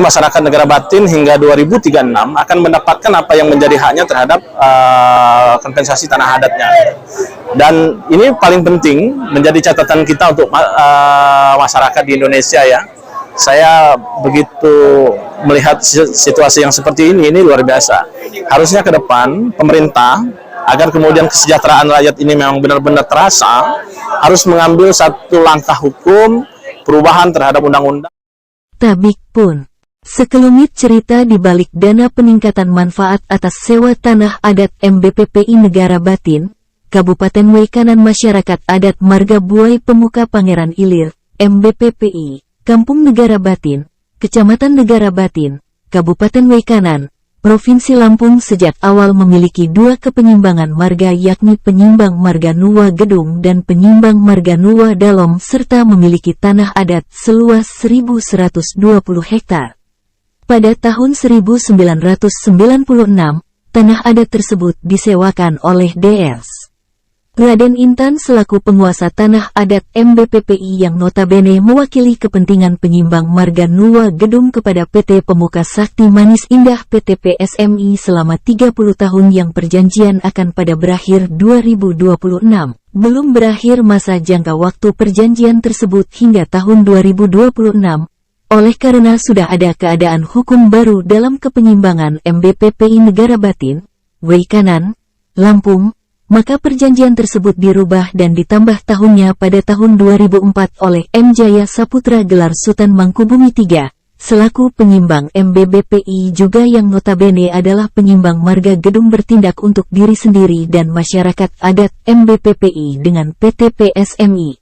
masyarakat Negara Batin hingga 2036 akan mendapatkan apa yang menjadi haknya terhadap kompensasi tanah adatnya. Dan ini paling penting menjadi catatan kita untuk masyarakat di Indonesia ya. Saya begitu melihat situasi yang seperti ini luar biasa. Harusnya ke depan pemerintah, agar kemudian kesejahteraan rakyat ini memang benar-benar terasa, harus mengambil satu langkah hukum perubahan terhadap undang-undang. Tabik pun. Sekelumit cerita di balik dana peningkatan manfaat atas sewa tanah adat MBPPI Negara Batin, Kabupaten Waikanan Masyarakat Adat Marga Buai Pemuka Pangeran Ilir, MBPPI, Kampung Negara Batin, Kecamatan Negara Batin, Kabupaten Waikanan, Provinsi Lampung sejak awal memiliki dua kepenyimbangan marga yakni penyimbang marga Nuwa Gedung dan penyimbang marga Nuwa Dalom serta memiliki tanah adat seluas 1.120 hektar. Pada tahun 1996, tanah adat tersebut disewakan oleh Drs. Raden Intan selaku penguasa tanah adat MBPPI yang notabene mewakili kepentingan penyimbang marga Nuwa Gedung kepada PT Pemuka Sakti Manis Indah PT PSMI selama 30 tahun yang perjanjian akan pada berakhir 2026. Belum berakhir masa jangka waktu perjanjian tersebut hingga tahun 2026. Oleh karena sudah ada keadaan hukum baru dalam kepenyimbangan MBPPI Negara Batin, Waikanan, Lampung, maka perjanjian tersebut dirubah dan ditambah tahunnya pada tahun 2004 oleh M. Jaya Saputra gelar Sultan Mangkubumi III, selaku penyimbang MBBPI juga yang notabene adalah penyimbang marga Gedung bertindak untuk diri sendiri dan masyarakat adat MBPPI dengan PT PSMI.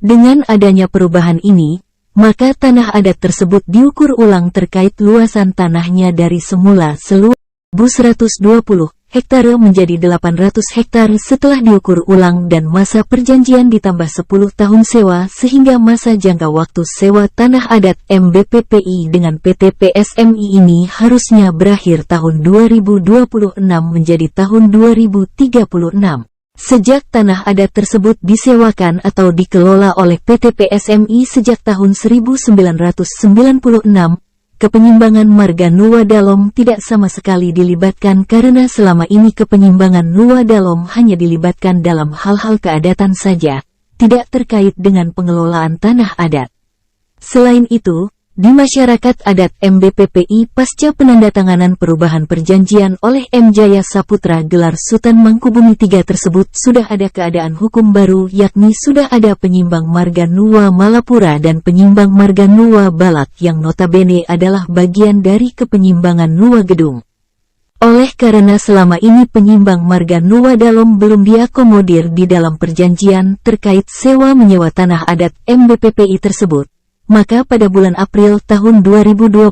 Dengan adanya perubahan ini, maka tanah adat tersebut diukur ulang terkait luasan tanahnya dari semula seluas 1.120 hektare menjadi 800 hektar setelah diukur ulang dan masa perjanjian ditambah 10 tahun sewa sehingga masa jangka waktu sewa tanah adat MBPPI dengan PT PSMI ini harusnya berakhir tahun 2026 menjadi tahun 2036. Sejak tanah adat tersebut disewakan atau dikelola oleh PT PSMI sejak tahun 1996, kepenyimbangan marga Nuwa Dalom tidak sama sekali dilibatkan karena selama ini kepenyimbangan Nuwa Dalom hanya dilibatkan dalam hal-hal keadatan saja, tidak terkait dengan pengelolaan tanah adat. Selain itu, di masyarakat adat MBPPI pasca penandatanganan perubahan perjanjian oleh M. Jaya Saputra gelar Sultan Mangkubumi III tersebut sudah ada keadaan hukum baru yakni sudah ada penyimbang marga Nuwa Malapura dan penyimbang marga Nuwa Balak yang notabene adalah bagian dari kepenyimbangan Nuwa Gedung. Oleh karena selama ini penyimbang marga Nuwa Dalom belum diakomodir di dalam perjanjian terkait sewa menyewa tanah adat MBPPI tersebut, maka pada bulan April tahun 2021,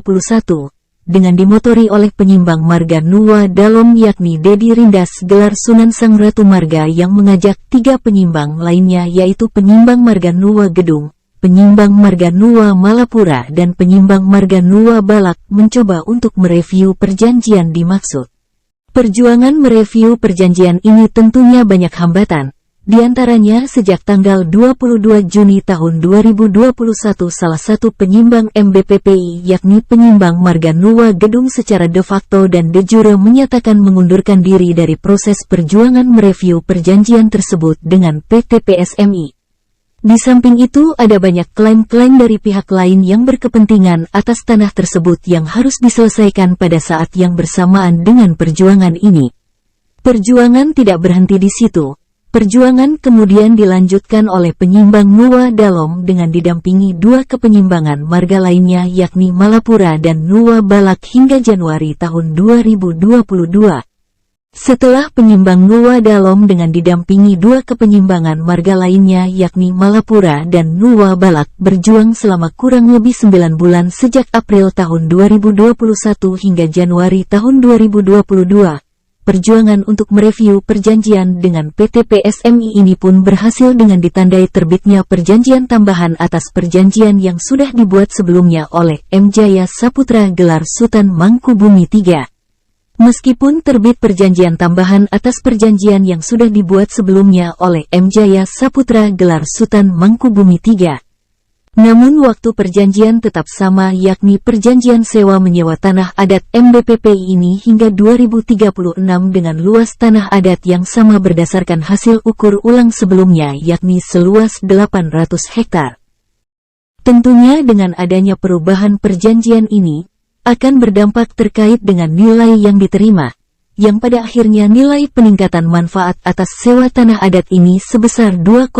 dengan dimotori oleh penyimbang marga Nuwa Dalom yakni Dedi Rindas gelar Sunan Sang Ratu Marga yang mengajak 3 penyimbang lainnya yaitu penyimbang marga Nuwa Gedung, penyimbang marga Nuwa Malapura dan penyimbang marga Nuwa Balak mencoba untuk mereview perjanjian dimaksud. Perjuangan mereview perjanjian ini tentunya banyak hambatan. Di antaranya sejak tanggal 22 Juni tahun 2021 salah satu penyimbang MBPPI yakni penyimbang marga Nuwa Gedung secara de facto dan de jure menyatakan mengundurkan diri dari proses perjuangan mereview perjanjian tersebut dengan PT PSMI. Di samping itu ada banyak klaim-klaim dari pihak lain yang berkepentingan atas tanah tersebut yang harus diselesaikan pada saat yang bersamaan dengan perjuangan ini. Perjuangan tidak berhenti di situ. Perjuangan kemudian dilanjutkan oleh penyimbang Nuwa Dalom dengan didampingi 2 kepenyimbangan marga lainnya yakni Malapura dan Nuwa Balak hingga Januari tahun 2022. Setelah penyimbang Nuwa Dalom dengan didampingi 2 kepenyimbangan marga lainnya yakni Malapura dan Nuwa Balak berjuang selama kurang lebih 9 bulan sejak April tahun 2021 hingga Januari tahun 2022. Perjuangan untuk mereview perjanjian dengan PT PSMI ini pun berhasil dengan ditandai terbitnya perjanjian tambahan atas perjanjian yang sudah dibuat sebelumnya oleh M. Jaya Saputra gelar Sultan Mangkubumi III. Meskipun terbit perjanjian tambahan atas perjanjian yang sudah dibuat sebelumnya oleh M. Jaya Saputra gelar Sultan Mangkubumi III, Namun waktu perjanjian tetap sama, yakni perjanjian sewa menyewa tanah adat MBPPI ini hingga 2036 dengan luas tanah adat yang sama berdasarkan hasil ukur ulang sebelumnya, yakni seluas 800 hektar. Tentunya dengan adanya perubahan perjanjian ini, akan berdampak terkait dengan nilai yang diterima, yang pada akhirnya nilai peningkatan manfaat atas sewa tanah adat ini sebesar 2,5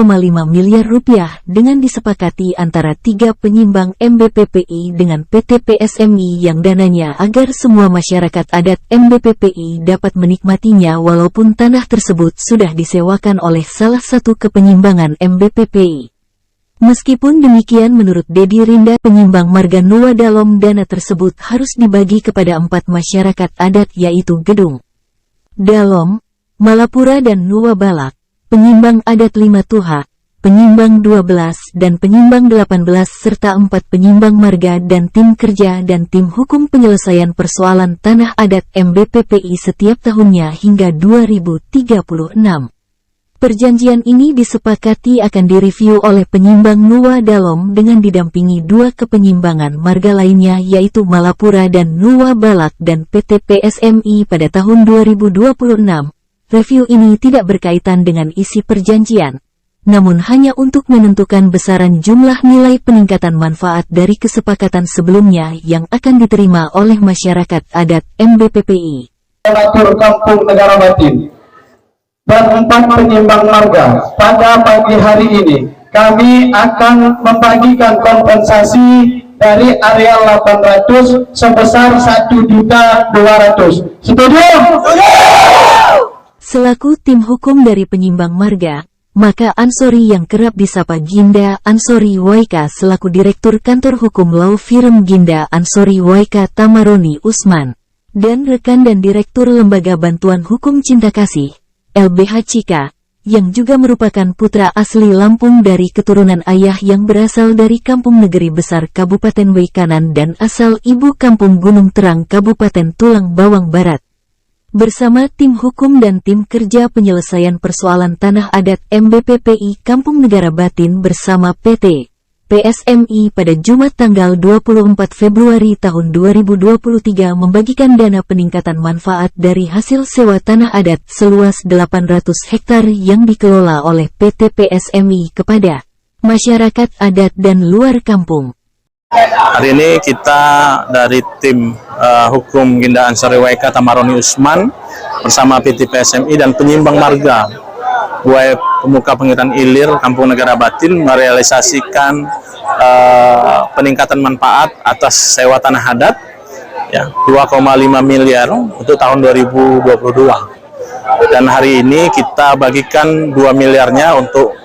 miliar rupiah dengan disepakati antara 3 penyimbang MBPPI dengan PT PSMI yang dananya agar semua masyarakat adat MBPPI dapat menikmatinya walaupun tanah tersebut sudah disewakan oleh salah satu kepenyimbangan MBPPI. Meskipun demikian, menurut Dedi Rinda, penyimbang marga Nuwa Dalom, dana tersebut harus dibagi kepada 4 masyarakat adat, yaitu Gedung Dalom, Malapura dan Nuwa Balak, penyimbang adat 5 Tuha, penyimbang 12 dan penyimbang 18 serta 4 penyimbang marga dan tim kerja dan tim hukum penyelesaian persoalan tanah adat MBPPI setiap tahunnya hingga 2036. Perjanjian ini disepakati akan direview oleh penyimbang Nuwa Dalom dengan didampingi 2 kepenyimbangan marga lainnya, yaitu Malapura dan Nuwa Balak dan PT PSMI pada tahun 2026. Review ini tidak berkaitan dengan isi perjanjian, namun hanya untuk menentukan besaran jumlah nilai peningkatan manfaat dari kesepakatan sebelumnya yang akan diterima oleh masyarakat adat MBPPI. Kampung Negara Batin dan 4 penyimbang marga, pada pagi hari ini kami akan membagikan kompensasi dari areal 800 sebesar 1.200.000. Setuju? Selaku tim hukum dari penyimbang marga, maka Ansori yang kerap disapa Ginda Ansori Waika selaku Direktur Kantor Hukum Law Firm Ginda Ansori Waika Tamaroni Usman, dan rekan dan Direktur Lembaga Bantuan Hukum Cinta Kasih LBH Cika, yang juga merupakan putra asli Lampung dari keturunan ayah yang berasal dari Kampung Negeri Besar Kabupaten Waikanan dan asal ibu Kampung Gunung Terang Kabupaten Tulang Bawang Barat. Bersama tim hukum dan tim kerja penyelesaian persoalan tanah adat MBPPI Kampung Negara Batin bersama PT PSMI pada Jumat tanggal 24 Februari tahun 2023 membagikan dana peningkatan manfaat dari hasil sewa tanah adat seluas 800 hektar yang dikelola oleh PT PSMI kepada masyarakat adat dan luar kampung. Hari ini kita dari tim hukum Ginda Ansori Waika Tamaroni Usman bersama PT PSMI dan penyimbang marga Buaya Pemuka Pengiran Ilir Kampung Negara Batin merealisasikan peningkatan manfaat atas sewa tanah adat ya 2,5 miliar untuk tahun 2022. Dan hari ini kita bagikan 2 miliarnya untuk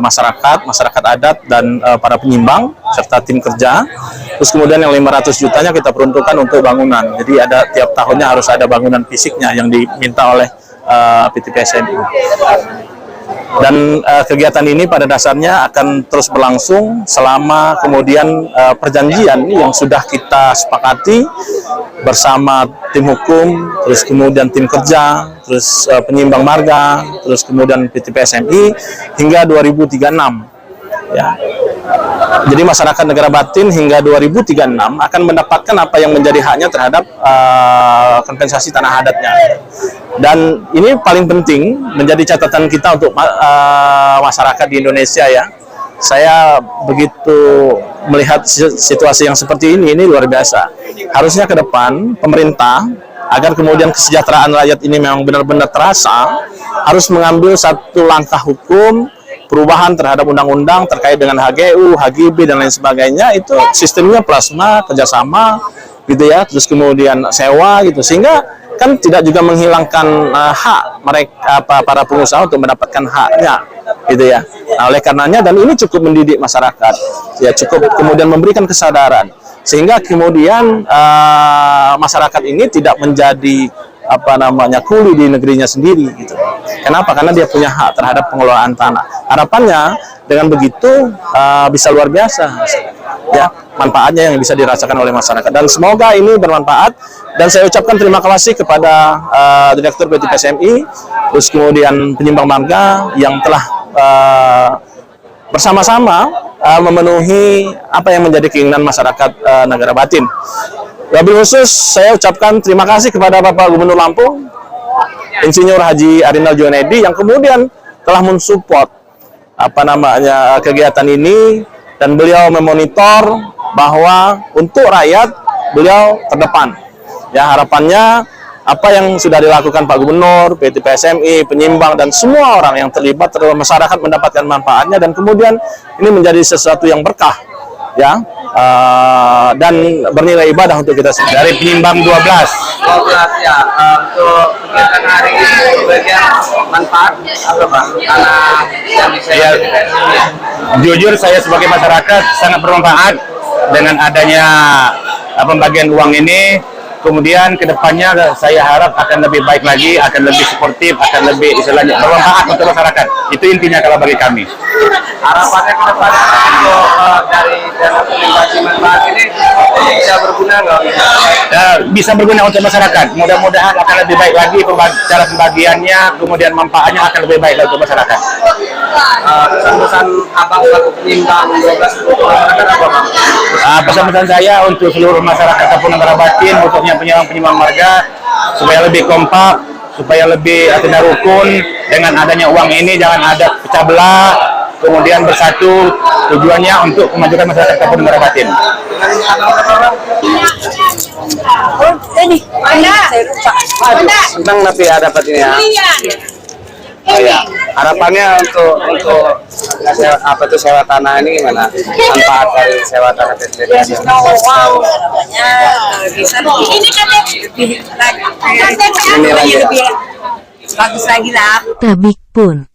masyarakat adat dan para penyimbang serta tim kerja. Terus kemudian yang 500 jutanya kita peruntukkan untuk bangunan. Jadi ada tiap tahunnya harus ada bangunan fisiknya yang diminta oleh PT PSMI. Dan kegiatan ini pada dasarnya akan terus berlangsung selama kemudian perjanjian yang sudah kita sepakati bersama tim hukum, terus kemudian tim kerja, terus penyimbang marga, terus kemudian PT PSMI hingga 2036. Ya. Jadi masyarakat Negara Batin hingga 2036 akan mendapatkan apa yang menjadi haknya terhadap kompensasi tanah adatnya. Dan ini paling penting menjadi catatan kita untuk masyarakat di Indonesia ya. Saya begitu melihat situasi yang seperti ini luar biasa. Harusnya ke depan pemerintah agar kemudian kesejahteraan rakyat ini memang benar-benar terasa, harus mengambil satu langkah hukum perubahan terhadap undang-undang terkait dengan HGU, HGB dan lain sebagainya. Itu sistemnya plasma, kerjasama gitu ya, terus kemudian sewa gitu, sehingga kan tidak juga menghilangkan hak mereka para pengusaha untuk mendapatkan haknya gitu ya. Nah, oleh karenanya, dan ini cukup mendidik masyarakat ya, cukup kemudian memberikan kesadaran sehingga kemudian masyarakat ini tidak menjadi kuli di negerinya sendiri gitu. Kenapa? Karena dia punya hak terhadap pengelolaan tanah. Harapannya dengan begitu bisa luar biasa ya manfaatnya yang bisa dirasakan oleh masyarakat, dan semoga ini bermanfaat. Dan saya ucapkan terima kasih kepada Direktur PT PSMI, terus kemudian penyimbang marga yang telah bersama-sama memenuhi apa yang menjadi keinginan masyarakat Negara Batin. Wabil khusus saya ucapkan terima kasih kepada Bapak Gubernur Lampung, Insinyur Haji Arinal Junaidi, yang kemudian telah mensupport kegiatan ini, dan beliau memonitor bahwa untuk rakyat beliau terdepan. Ya, harapannya apa yang sudah dilakukan Pak Gubernur, PT PSMI, penyimbang, dan semua orang yang terlibat masyarakat mendapatkan manfaatnya, dan kemudian ini menjadi sesuatu yang berkah, ya, dan bernilai ibadah untuk kita semua. Dari penyimbang 12 ya, untuk kegiatan hari ini bagian manfaat apa Pak? Karena yang bisa ya, jujur saya sebagai masyarakat sangat bermanfaat dengan adanya pembagian uang ini. Kemudian kedepannya saya harap akan lebih baik lagi, akan lebih sportif, akan lebih istilahnya bermanfaat untuk masyarakat. Itu intinya kalau bagi kami. Harapannya ke depan untuk dari dana pengimbangan manfaat ini bisa berguna nggak? Bisa berguna untuk masyarakat. Mudah-mudahan akan lebih baik lagi cara pembagiannya, kemudian manfaatnya akan lebih baik lagi untuk masyarakat. Pesan-pesan abang selaku penyimbang 12 untuk masyarakat apa Bang? Pesan-pesan saya untuk seluruh masyarakat Kampung Negara Batin, khususnya penyimbang marga, supaya lebih kompak, supaya lebih tidak rukun. Dengan adanya uang ini jangan ada pecah belah, kemudian bersatu, tujuannya untuk memajukan masyarakat Kampung Negara Batin. Senang tapi ya dapat ini ya. Oh ya, harapannya untuk apa tuh sewa tanah ini gimana? Manfaat dari sewa tanah PT. Ini kan lebih bagus lagi lah. Tabik pun.